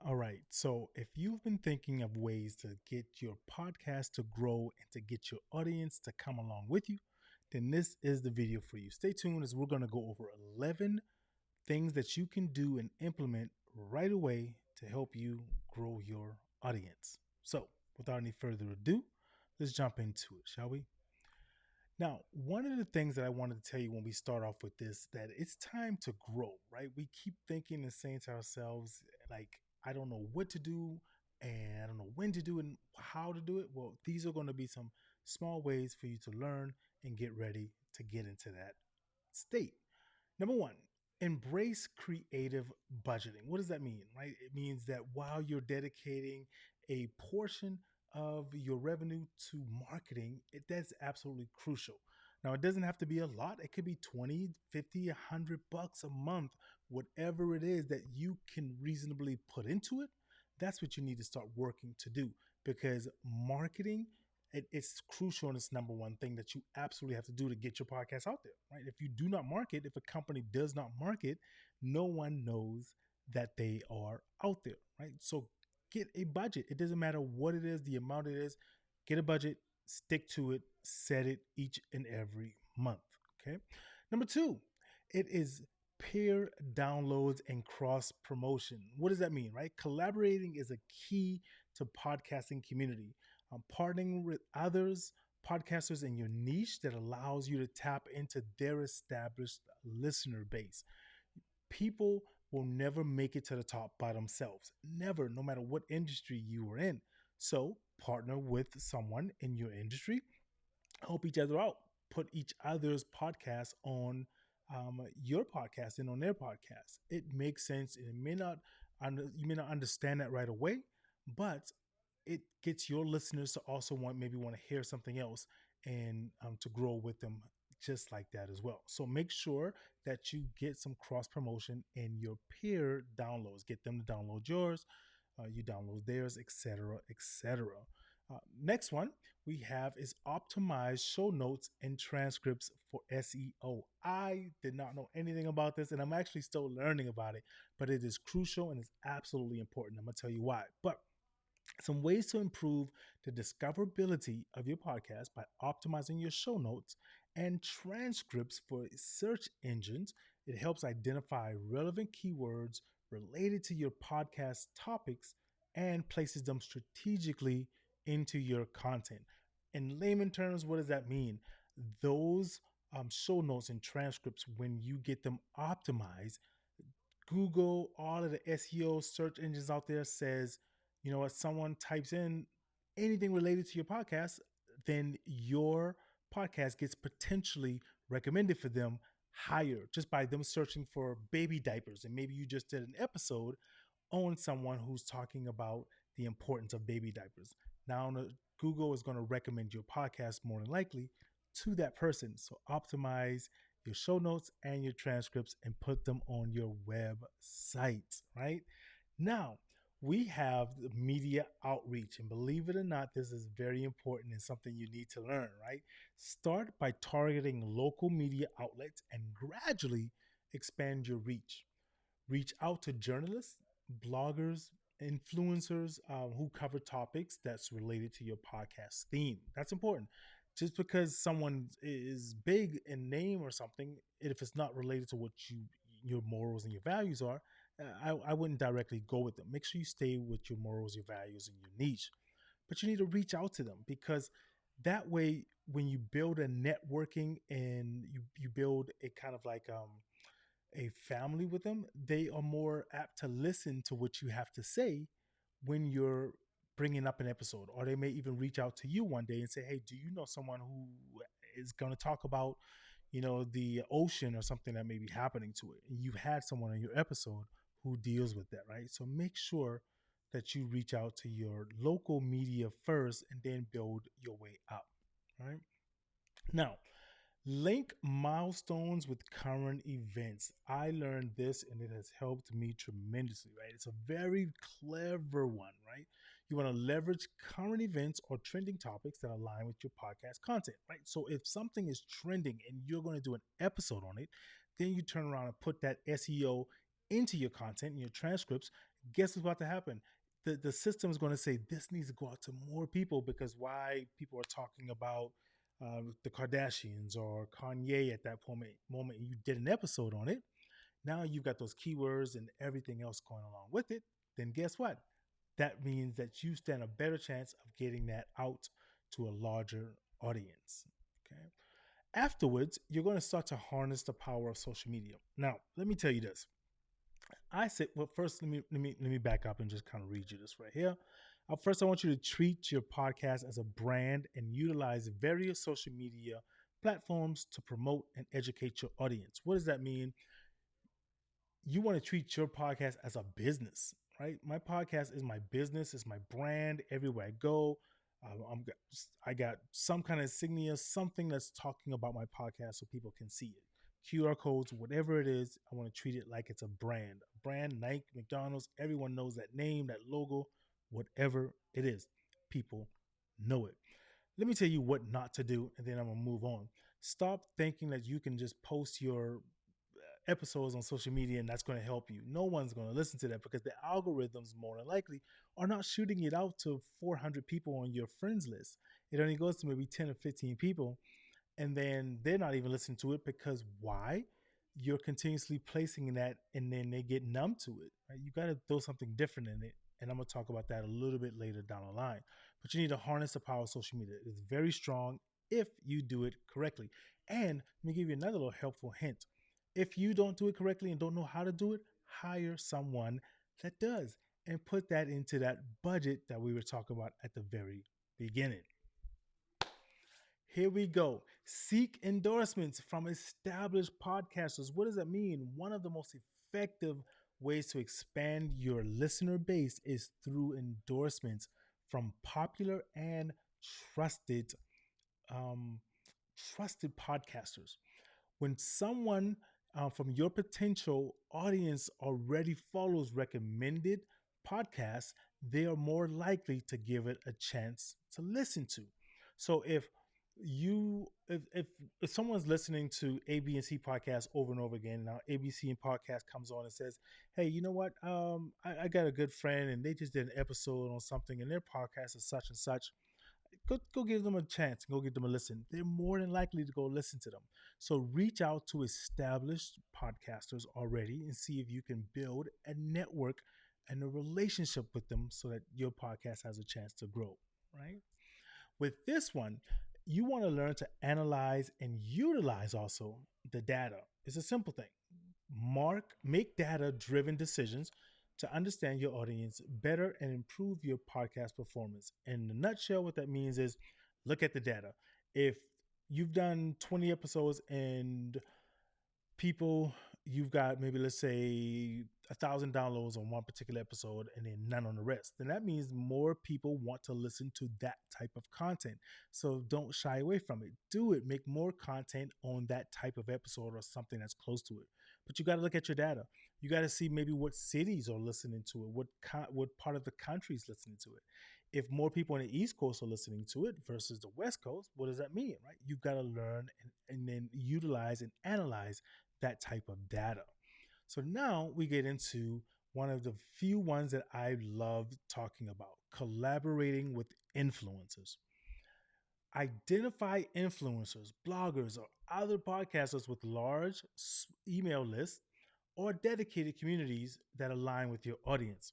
All right. So, if you've been thinking of ways to get your podcast to grow and to get your audience to come along with you, then this is the video for you. Stay tuned as we're going to go over 11 things that you can do and implement right away to help you grow your audience. So, without any further ado, let's jump into it, shall we? Now, one of the things that I wanted to tell you when we start off with this, that it's time to grow, right? We keep thinking and saying to ourselves, like, I don't know what to do and I don't know when to do it and how to do it. Well, these are going to be some small ways for you to learn and get ready to get into that state. Number one, embrace creative budgeting. What does that mean, right? It means that while you're dedicating a portion of your revenue to marketing, that's absolutely crucial. Now, it doesn't have to be a lot. It could be 20, 50, $100 a month, whatever it is that you can reasonably put into it. That's what you need to start working to do because marketing it's crucial and it's number one thing that you absolutely have to do to get your podcast out there, right? If you do not market, if a company does not market, no one knows that they are out there, right? So get a budget. It doesn't matter what it is, the amount it is, get a budget, stick to it, set it each and every month, okay? Number two, it is peer downloads and cross promotion. What does that mean, right? Collaborating is a key to podcasting community. Partnering with others podcasters in your niche that allows you to tap into their established listener base. People will never make it to the top by themselves, never, no matter what industry you are in. So partner with someone in your industry, help each other out, put each other's podcasts on your podcast and on their podcast. It makes sense. It may not, you may not understand that right away, but it gets your listeners to also maybe want to hear something else and to grow with them just like that as well. So make sure that you get some cross promotion in your peer downloads. Get them to download yours, you download theirs, etc., etc. Next one we have is optimize show notes and transcripts for SEO. I did not know anything about this, and I'm actually still learning about it, but it is crucial and it's absolutely important. I'm going to tell you why. But some ways to improve the discoverability of your podcast by optimizing your show notes and transcripts for search engines. It helps identify relevant keywords related to your podcast topics and places them strategically into your content. In layman terms, what does that mean? Those show notes and transcripts, when you get them optimized, Google, all of the SEO search engines out there says, you know what, someone types in anything related to your podcast, then your podcast gets potentially recommended for them higher just by them searching for baby diapers. And maybe you just did an episode on someone who's talking about the importance of baby diapers. Now, Google is going to recommend your podcast more than likely to that person. So optimize your show notes and your transcripts and put them on your website, right? Now, we have the media outreach. And believe it or not, this is very important and something you need to learn, right? Start by targeting local media outlets and gradually expand your reach. Reach out to journalists, bloggers, influencers who cover topics that's related to your podcast theme. That's important. Just because someone is big in name or something, if it's not related to what your morals and your values are, I wouldn't directly go with them. Make sure you stay with your morals, your values, and your niche. But you need to reach out to them because that way, when you build a networking and you build a kind of like a family with them, they are more apt to listen to what you have to say when you're bringing up an episode. Or they may even reach out to you one day and say, hey, do you know someone who is going to talk about, the ocean or something that may be happening to it? And you've had someone on your episode who deals with that, right? So make sure that you reach out to your local media first and then build your way up, right? Now, link milestones with current events. I learned this and it has helped me tremendously, right? It's a very clever one, right? You want to leverage current events or trending topics that align with your podcast content, right? So if something is trending and you're going to do an episode on it, then you turn around and put that SEO into your content and your transcripts, guess what's about to happen? The system is going to say this needs to go out to more people because why people are talking about the Kardashians or Kanye at that moment you did an episode on it. Now you've got those keywords and everything else going along with it. Then guess what? That means that you stand a better chance of getting that out to a larger audience. Okay. Afterwards, you're going to start to harness the power of social media. Now, let me tell you this. I said, well, first let me back up and just kind of read you this right here. First, I want you to treat your podcast as a brand and utilize various social media platforms to promote and educate your audience. What does that mean? You want to treat your podcast as a business, right? My podcast is my business, it's my brand. Everywhere I go, I'm, I got some kind of insignia, something that's talking about my podcast so people can see it. QR codes, whatever it is, I want to treat it like it's a brand. A brand, Nike, McDonald's, everyone knows that name, that logo, whatever it is. People know it. Let me tell you what not to do, and then I'm going to move on. Stop thinking that you can just post your episodes on social media and that's going to help you. No one's going to listen to that because the algorithms more than likely are not shooting it out to 400 people on your friends list. It only goes to maybe 10 or 15 people, and then they're not even listening to it because why? You're continuously placing that and then they get numb to it. Right? You got to throw something different in it. And I'm going to talk about that a little bit later down the line. But you need to harness the power of social media. It's very strong if you do it correctly. And let me give you another little helpful hint. If you don't do it correctly and don't know how to do it, hire someone that does and put that into that budget that we were talking about at the very beginning. Here we go. Seek endorsements from established podcasters. What does that mean? One of the most effective ways to expand your listener base is through endorsements from popular and trusted um, trusted podcasters. When someone from your potential audience already follows recommended podcasts, they are more likely to give it a chance to listen to. So if someone's listening to A, B, and C podcast over and over again, now ABC and podcast comes on and says, "Hey, you know what? I got a good friend, and they just did an episode on something, and their podcast is such and such. Go give them a chance. Go give them a listen. They're more than likely to go listen to them. So reach out to established podcasters already and see if you can build a network and a relationship with them so that your podcast has a chance to grow, right? With this one, you want to learn to analyze and utilize also the data. It's a simple thing. Make data driven decisions to understand your audience better and improve your podcast performance. In a nutshell, what that means is look at the data. If you've done 20 episodes and people, you've got maybe let's say 1,000 downloads on one particular episode and then none on the rest, then that means more people want to listen to that type of content. So don't shy away from it. Do it. Make more content on that type of episode or something that's close to it. But you got to look at your data. You got to see maybe what cities are listening to it, what part of the country is listening to it. If more people on the East Coast are listening to it versus the West Coast, what does that mean, right? You've got to learn and then utilize and analyze that type of data. So now we get into one of the few ones that I love talking about, collaborating with influencers. Identify influencers, bloggers, or other podcasters with large email lists or dedicated communities that align with your audience.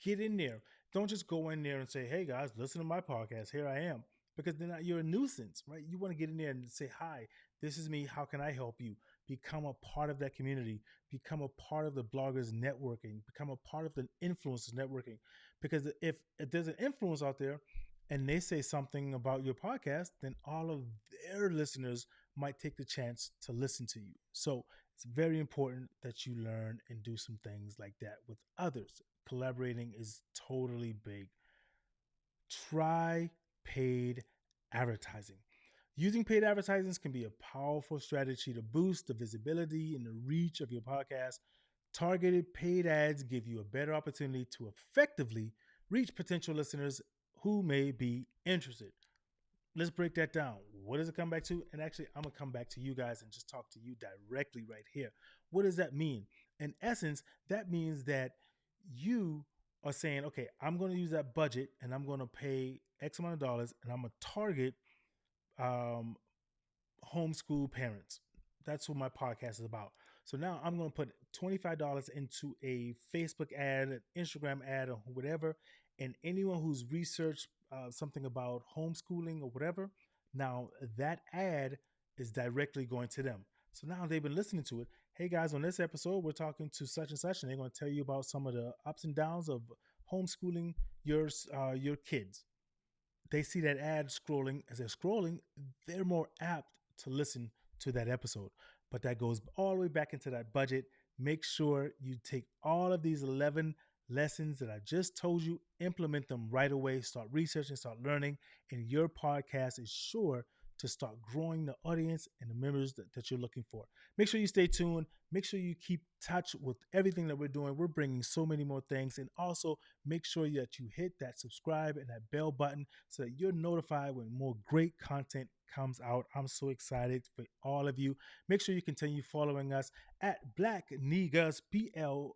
Get in there. Don't just go in there and say, "Hey guys, listen to my podcast. Here I am." Because then you're a nuisance, right? You want to get in there and say, "Hi, this is me. How can I help you?" Become a part of that community. Become a part of the bloggers networking. Become a part of the influencers networking. Because if there's an influence out there and they say something about your podcast, then all of their listeners might take the chance to listen to you. So it's very important that you learn and do some things like that with others. Collaborating is totally big. Try paid advertising. Using paid advertisements can be a powerful strategy to boost the visibility and the reach of your podcast. Targeted paid ads give you a better opportunity to effectively reach potential listeners who may be interested. Let's break that down. What does it come back to? And actually, I'm going to come back to you guys and just talk to you directly right here. What does that mean? in essence, that means that you are saying, okay, I'm going to use that budget and I'm going to pay X amount of dollars and I'm going to target um, homeschool parents. That's what my podcast is about. So now I'm going to put $25 into a Facebook ad, an Instagram ad, or whatever. And anyone who's researched something about homeschooling or whatever, now that ad is directly going to them. So now they've been listening to it. Hey guys, on this episode, we're talking to such and such, and they're going to tell you about some of the ups and downs of homeschooling your kids. They see that ad scrolling. As they're scrolling, they're more apt to listen to that episode. But that goes all the way back into that budget. Make sure you take all of these 11 lessons that I just told you, implement them right away, start researching, start learning, and your podcast is sure to start growing the audience and the members that you're looking for. Make sure you stay tuned. Make sure you keep touch with everything that we're doing. We're bringing so many more things. And also make sure that you hit that subscribe and that bell button so that you're notified when more great content comes out. I'm so excited for all of you. Make sure you continue following us at Black Negus, BLKNEGUS.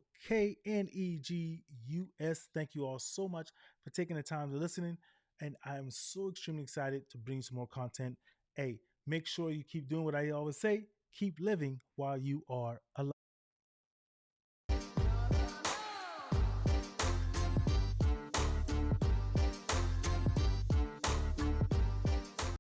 Thank you all so much for taking the time to listening. And I am so extremely excited to bring some more content. Hey, make sure you keep doing what I always say, keep living while you are alive.